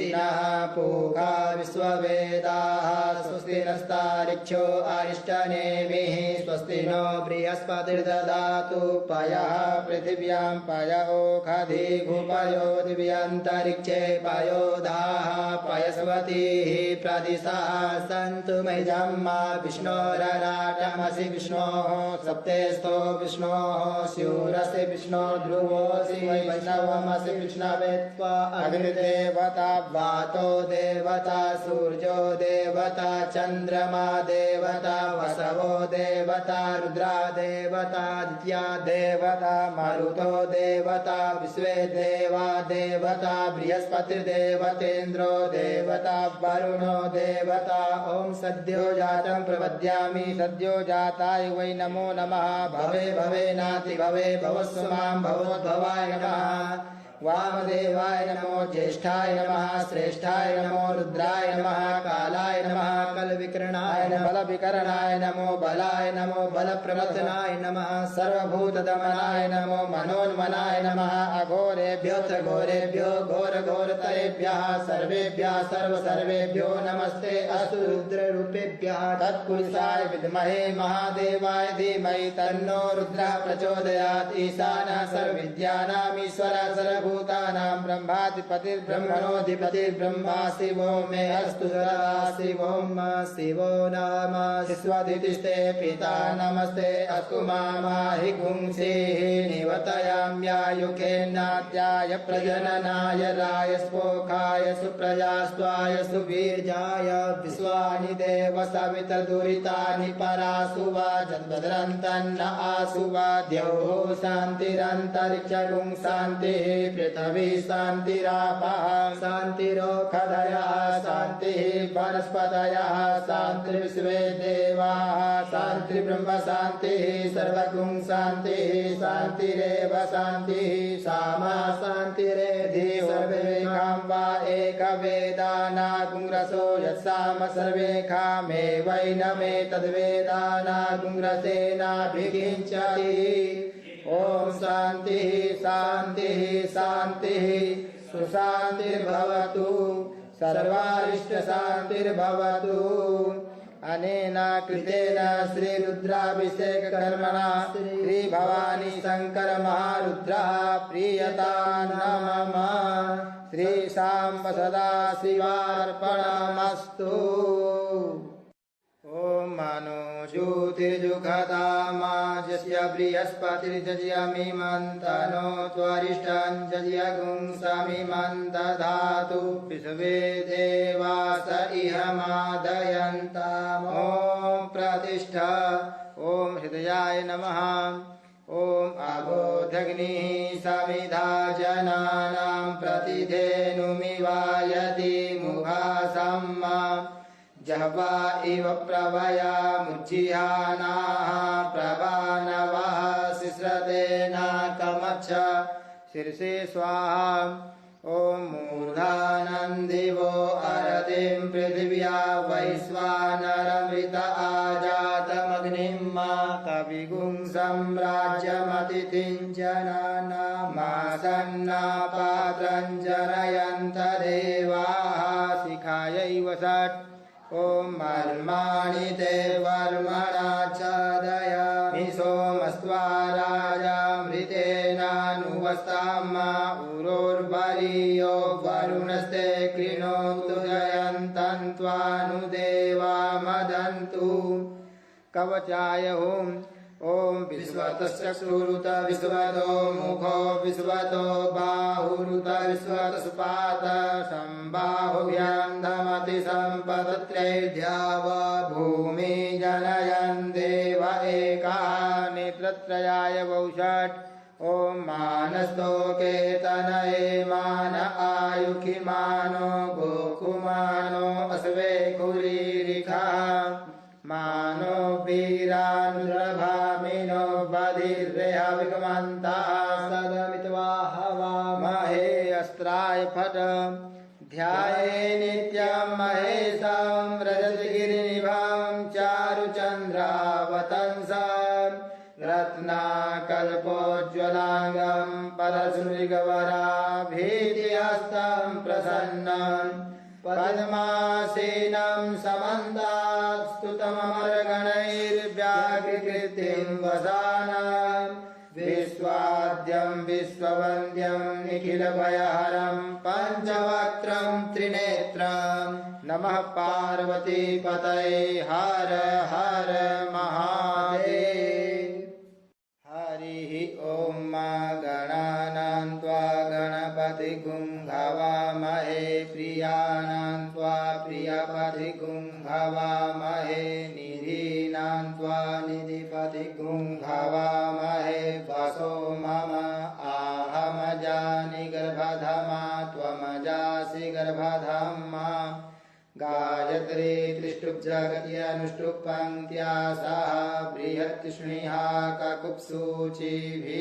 स्वस्ति नः पूषा विश्ववेदाः स्वस्ति नस्तारिक्षो अरिष्टनेमिः स्वस्ति नो बृहस्पतिर्ददातु पयः पृथिव्यां पयो खधिगुपयो दिव्यन्तरिक्षे पयोधाः पयस्वतीः प्रदिशः सन्तु मयजम्मा विष्णोरराटमसि विष्णोः सप्तेस्तो विष्णोः स्यूरसि विष्णो ध्रुवोऽसि वैष्णवमसि विष्णवे त्वा अग्निदेवता वातो देवता सूर्यो देवता चन्द्रमा देवता वसवो देवता रुद्रा देवता आदित्या देवता मरुतो देवता विश्वे देवा देवता बृहस्पतिर्देवतेन्द्रो देवता वरुणो देवता ओम सद्यो जातं प्रपद्यामि सद्यो जाताय वै नमो नमः भवे भवे नाति भवे भवस्व मां भवोद्भवाय नमः वामदेवाय नमो ज्येष्ठाय नमः श्रेष्ठाय नमो रुद्राय नमः कालाय नमः कलविकरणाय नमः बलविकरणाय नमो बलाय नमो बलप्रवर्तनाय नमः सर्वभूतदमनाय नमो मनोन्मनाय नमः अघोरेभ्यो घोरेभ्यो घोरघोरतरेभ्यः सर्वेभ्यः सर्वेभ्यो नमस्ते अस्तु रुद्ररूपेभ्यः तत्पुरुषाय विद्महे महादेवाय धीमहि तन्नो रुद्रः प्रचोदयात् ईशानः सर्वविद्यानामीश्वरः सर्वभूतानां ब्रह्माधिपतिर्ब्रह्मणोऽधिपतिर्ब्रह्मा शिवो मे अस्तु सदा शिवो शिवो नाम शिष्वधितिष्ठे पिता नमस्ते अस्तु माहि गुंसेः निवतयाम्यायुखेन्नाद्याय प्रजननाय रायस्पोखाय सुप्रजास्त्वाय सुवीर्याय विश्वानि देव सवितर्दुरितानि परासु वा जन्मदरन्तन्न आसु वा द्यौः शान्तिरन्तरिक्षगुं शान्तिः पृथ्वी शान्तिरापः शान्तिरोषधयः शान्तिः वनस्पतयः शान्तिर्विश्वे देवाः शान्तिर्ब्रह्म शान्तिः सर्वगुं शान्तिः शान्तिरेव शान्तिः सामा शान्तिरेधि सर्वेषां वा एकवेदानागुंरसो यत्साम सर्वेषामेवैनमेतद्वेदानागुंरसेनाभिषिञ्चति ओम शान्तिः शान्तिः शान्तिः सुशान्तिर्भवतु सर्वारिष्टशान्तिर्भवतु अनेन कृतेन श्रीरुद्राभिषेककर्मणा श्रीभवानी शंकर महारुद्रः प्रीयतां श्रीशाम्ब सदाशिवार्पणमस्तु। ओम मनो ज्योतिर्जुघतामाजस्य बृहस्पतिर्जयमिमन्तनो त्वरिष्ठं जयगुं समिमन्तधातु विश्वे देवास इह मादयन्ताम् ॐ प्रतिष्ठा ॐ हृदयाय नमः ॐ अबोधग्निः समिधा जनानां प्रतिधेनुमिवायति मुखासम्मा जह्वा इव प्रभया मुज्जिहानाः प्रभानवः शिश्रतेनाकमच्छ शीर्षे स्वाहा ॐ मूर्धानन्दिवो अरतिं पृथिव्या वैश्वानरमृत आजातमग्निं मा कविगुं सम्राज्यमतिथिं जनानामासन्नापात्रं जनयन्त देवाः शिखायैव षट् ओम मर्माणि ते वर्मणाच्छादयामि सोमस्त्वा राजामृतेनानुवस्तामा उरोर्वरीयो वरुणस्ते कृणोतु जयन्तं त्वानुदेवा मदन्तु कवचाय ओम ओम विश्वतश्चक्षुरुत विश्वतो मुखो विश्वतो बाहुरुत विश्वतस्पात सम्बाहुभ्यां धमति सम्पदत्रैर्द्याव भूमि जनयन् देव एकः नेत्रत्रयाय वौषट् ओम मानस्तोके तनये मान आयुखि मानो गोकुमानो अस्वे कुरीरिखः मानो वीरानुरभामिनो बधिर्रेहविगमन्ताः सदमित्वा हवामहे अस्त्राय फट ध्याये नित्यं महेशं रजतगिरिनिभां चारुचन्द्रावतंसं रत्नाकल्पोज्ज्वलाङ्गं परशुमृगवराभीतिहस्तं प्रसन्न पद्मासीनं समन्तात् स्तुतममरगणैर्व्याकृतिं वसानं विश्वाद्यं विश्ववन्द्यं निखिलभयहरं पञ्चवक्त्रं त्रिनेत्रं नमः पार्वतीपतये हर हर महादेव। हरिः ॐ गणानां त्वा गणपतिगुं हवामहे प्रियाणां त्वा प्रियपतिगुं हवामहे निधीनां त्वा निधिपतिगुं हवामहे वसो मम आहमजानि गर्भधमा त्वमजासि गर्भधमा गायत्री त्रिष्टुप् जगत्यनुष्टुप् पङ्क्त्या सह बृहत्ष्णिहा ककुप्सूचिभिः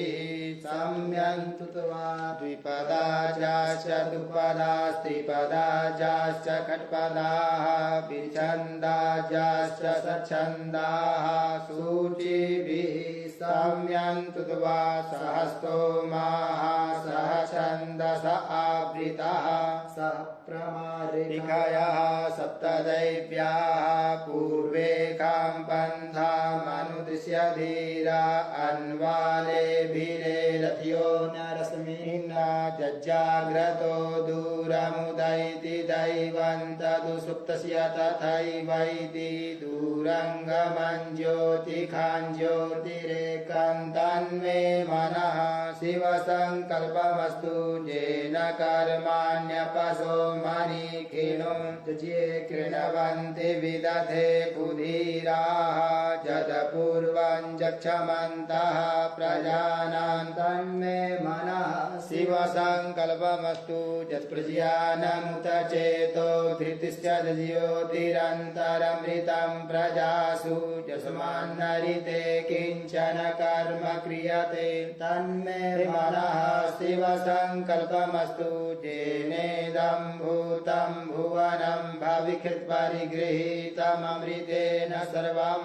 सम्यन्तुत्वा द्विपदा चाश्च चतुपदा त्रिपदा चाश्च खट्पदाः विच्छन्दा चाश्च सच्छन्दाः सूचिभिः सम्यन्तुत्वा सहस्तोमाः सह छन्दस आवृताः सह प्रमारिकयः सप्तदैव्याः पूर्वे कां पन्थामनुदिश्य धीरा अन्वालेभिरे रथ्यो नरस्मिन्ना जज्जाग्रतो दूरमुदैति दैवं तदु सुप्तस्य तथैवैति दूरङ्गमं ज्योतिखां ज्योतिरेकं तन्मे मनः शिवसङ्कल्पमस्तु येन कर्माण्यपशो मणिखिणो ये कृणवन्ति विदधे कुधीराः जदपूर्वं जक्षमन्तः प्रजानां तन्मे मनः शिवसङ्कल्पमस्तु यत्प्रज्ञानमुत चेतो धृतिश्च ज्योतिरन्तरमृतं प्रजासु यस्मान्नरिते किञ्चन कर्म क्रियते तन्मे मनः शिवसङ्कल्पमस्तु येनेदं भूतं भुवनं भविकृत्परिगृहीतममृतेन सर्वं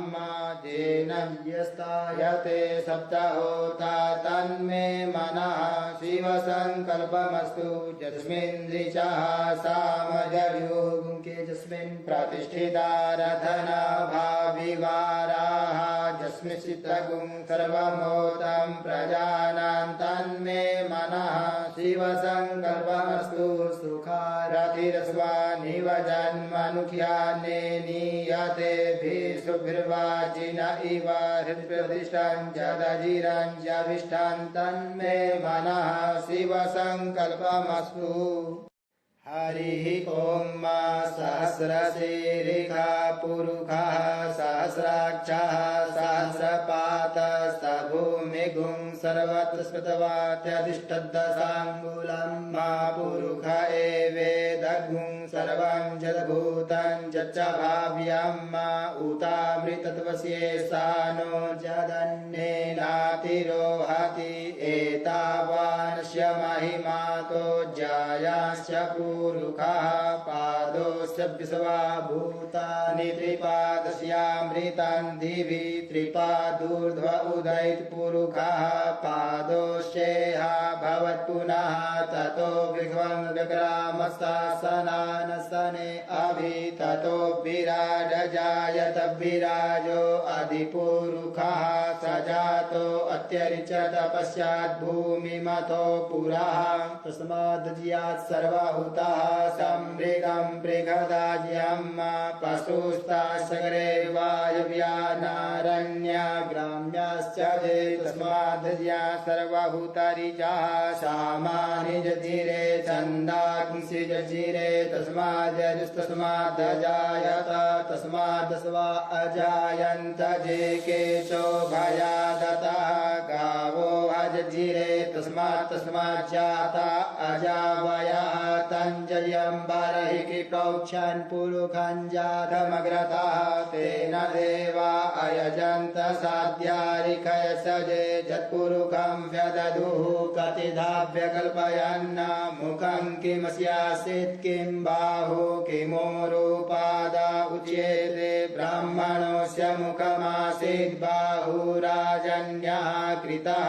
येन व्यस्तायते सप्तहोता तन्मे मनः शिवसङ्कल्पमस्तु यस्मिन् ऋचः सामजर्युगे यस्मिन् प्रतिष्ठिता रथना भाविवाराः यस्मिन् चित्तगुं सर्वमोतं प्रजानां तन्मे मनः शिवसङ्कल्पमस्तु सुखारथिरस्वानिव जन्मनुख्याने नीयतेभिः शुभिर्वाचिन इव हृत्प्रतिष्ठं जदजिरं जभिष्ठं तन्मे मनः शिवसङ्कल्पमस्तु। हरिः ॐ सहस्रशीर्षः पुरुषः सहस्राक्षः सहस्रपातः भूमिगुं सर्वत्र स्मृतवात्यधिष्ठद्दशाङ्गुलं पुरुष एवेदगुं सर्वं जदभूतं जच्च भाव्यं उतामृतत्वस्येषानो जदन्येनातिरोहति एतावानस्य महिमातो जायाश्च पुरुषः पादोश्च विश्वा भूतानि त्रिपादस्यामृतं दिवि त्रिपादूर्ध्व उदैत् पुरुषः पादोश्चेह भवत्पुनः ततो विघ्वं विग्रामशासनानसने अभि ततो विराड जायत विराजो अधिपुरुषः स जातो अत्यरिचत पश्चात् भूमिमतो पुरः तस्माद् सर्वभूतः सम्मृगं मृगदाज्यं पशुस्तासगरे वायव्यानारण्या ग्राम्याश्च जे तस्माद् सर्वभूतरिचः सामानि जजिरे छन्दांसि जजिरे तस्मादजायत तस्मादस्वा अजायन्त जे केशो भयादतः गावो अजजिरे तस्माज्जाता अजावयः तञ्जयं बर्हिः प्रोक्षन् पुरुषं जातमग्रतः तेन देवा अयजन्त साध्यारिकयसजे जत्पुरुषं व्यदधुः कतिधा व्यकल्पयन् मुखं किमस्यासीत् किं बाहु किमोरुपादा उच्येते ब्राह्मणोऽस्य मुखमासीत् बाहुराजन्यः कृतः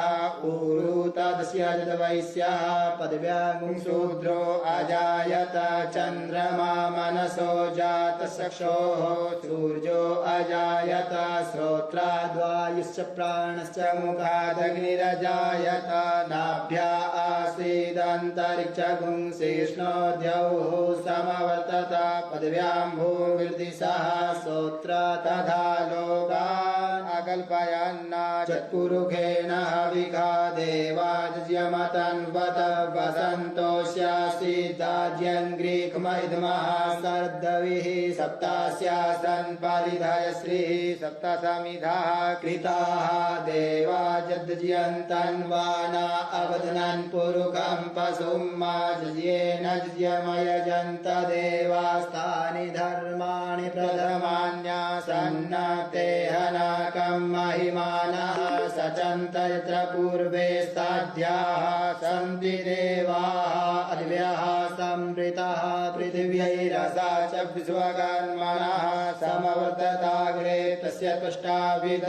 ऊरु तदस्य तस्य जतवैश्यः पदव्यां शूद्रो अजायत चन्द्रमा मनसो जातचक्षोः सूर्यो अजायत श्रोत्राद्वायुश्च प्राणश्च मुखादग्निरजायत नाभ्या आसीदन्तरिक्षगुं शेष्णोर्द्यौः समवर्तत पदव्यां भूर्दिशः श्रोत्र तथा लोकान् अकल्पयन् चत्पुरुषेण हविषा देवाज्यमतन्वत वसन्तोष्यासीदाज्यङ्ग्रीकमहिद्मः सर्दविः सप्तास्यासन् परिधयश्रीः सप्तसमिधाः कृताः देवाजद्यन्तन्वाना अवदनन् पुरुषं पशुं माज्येन ज्यमयजन्त देवास्तानि धर्माणि प्रथमान्यासन्नतेहनाकं महिमानः सचन्त यत्र पूर्वे साध्याः सन्ति देवाः अद्भ्यः संवृतः पृथिव्यैरसा च विश्वकर्मणः समवर्तताग्रे तस्य तुष्टाविदधरूपमेति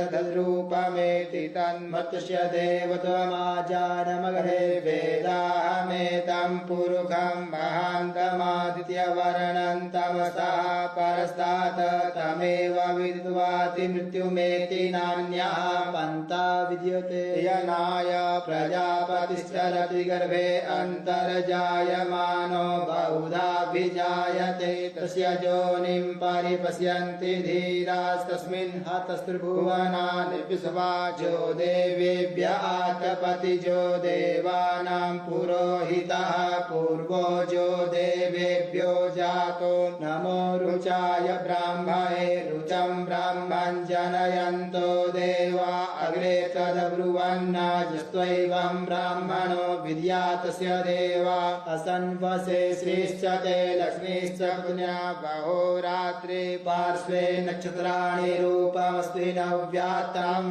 तन्मत्स्य देवत्वमाजानमग्रे वेदाहमेतं पुरुषं महान्तमादित्यवर्णं तमसः परस्तात् तमेव विद्वाति मृत्युमेति नान्यः पन्था विद्यते यनाय प्रजापतिश्चरति गर्भे अन्तर्जायमानो बहुधाभिजायते तस्य योनिं परिपश्यन्ति धीरास्तस्मिन् हतस्त्रिभुवनानि विश्वाजो देवेभ्य आतपतिजो देवानां पुरोहितः पूर्वोजो देवेभ्यो जातो नमो रुचाय ब्राह्मणे रुचं ब्राह्मं जनयन्तो देवा अग्रे तदब्रुवन्नाजस्त्वैवं ब्राह्मणो विद्यातस्य देवा असन्वसे श्रीश्च ते लक्ष्मीश्च पुण्या बहोरात्रे पार्श्वे नक्षत्राणि रूपमस्ति नव्यात्तं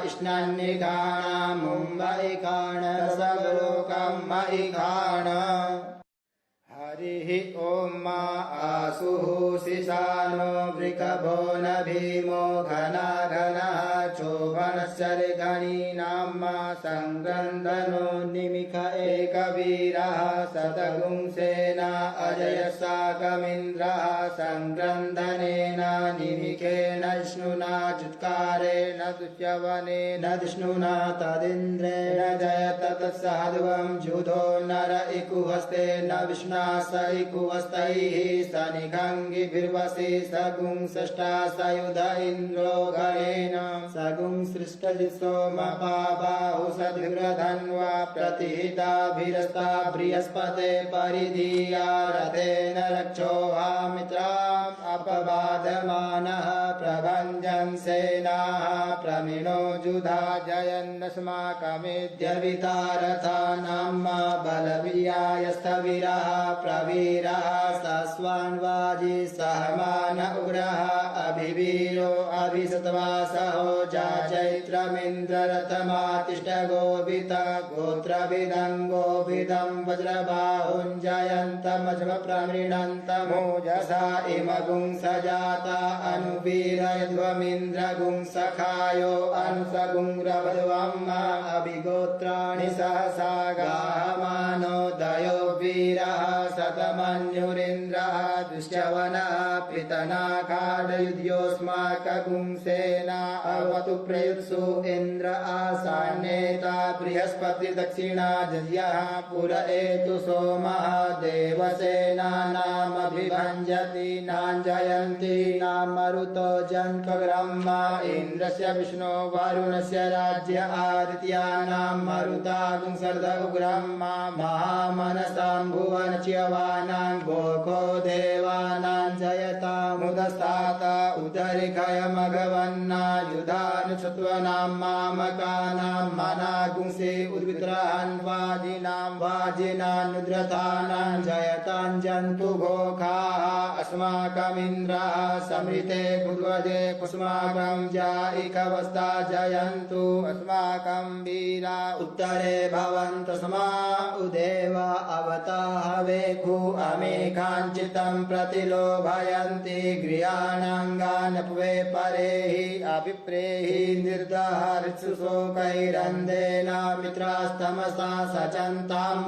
इष्णान्यघाण मुम्बैघाण सर्वलोकं मयिघाण हरिः ॐ मा आसुः शिशानो वृषभो न भीमो घना घनः चोभनश्चर्घणीनां मा सङ्क्रन्दनो निमिष एकवीरः शतगुंसेना अजयसाकमिन्द्रः सङ्क्रन्दनेन निमिषेण विष्णुना जुत्कारेण दुष्यवनेन विष्णुना तदिन्द्रेण जयत तत्सहध्वं जुधो नर इकुहस्तेन विष्णा स इकुहस्तैः सनिघङ्गिभिर्वसि सगुंसष्टा सयुध इन्द्रो गणेन सगुं सृष्टजित्सो मपाबाहु सद्विरधन्वा प्रतिहिताभिरस्ता बृहस्पते परिधिया रथेन रक्षोहामित्राम् अपबाधमानः प्रभञ्जन् सेनाः प्रमिणो जुधा जयन्नस्माकमेद्य वितारथानां मा बलवीयायस्थविरः प्रवीरः सस्वान्वाजी सहमान उग्रः अभिवीरो अभिसत्वासहो जाचैत्रमिन्द्ररथमातिष्ठ गोवित गोत्रभिदं गोविदं वज्रबाहुञ्जयन्तमज्म प्रमृणन्तमोजसा इमगुं सजाता अनुवीरयध्वमिन्द्रगुं सखायो अनुसगुं रवध्वम् अभिगोत्राणि सहसा गाहमानो दयो वीरः शतमन्युरिन्द्रः दुष्यवनः पितनाकाडयुध्योऽस्माकगुंसेना अवतु प्रयुत्सु इन्द्र आसान्येता बृहस्पति दक्षिणा जयः पुर एतु सोमः देवसेनानामभिभञ्जति नाञ्जयन्ति नामरुतो जन्त्वग्रह्मा इन्द्रस्य विष्णो वरुणस्य राज्य आदित्यानां मरुतागुं सर्द उग्रह्मा महामनसां भुवनच्यवानां गोखो देवानां जयतामुदस्तात उदरिखयमघवन्नायुधानुसत्त्वनां मामकानां मनागुंसे उद्विग्रहान् वाजिनानुद्रथानां जयतां जन्तु घोखाः अस्माकमिन्द्रः समृते भुद्वजे कुस्माकं जायिकवस्ता जयन्तु अस्माकं वीरा उत्तरे भवन्तस्मा उदेवा अवताः वेखु अमेघाञ्चितं प्रतिलोभ भयन्ति गृहाणाङ्गानपवे परेहि अभिप्रेहि निर्दहर्षुशोकैरन्धेन मित्रास्तमसा सचन्ताम्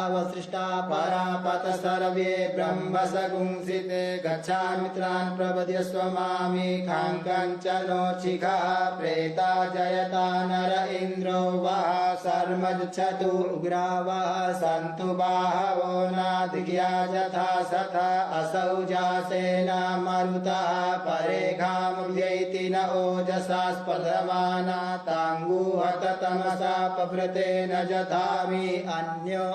अवसृष्टा परापत सर्वे ब्रह्मसगुंसिते गच्छामित्रान् प्रपद्यस्व मामि खाङ्कञ्चनोच्छिखः प्रेता जयता नर इन्द्रो वः शर्मच्छतु उग्रा वः सन्तु बाहवो नादिज्ञा यथा सथ असौ जासेन मरुतः परेखामुद्यैति न ओजसा स्पदमाना ताङ्गुहत तमसा पभृतेन जधामि अन्यो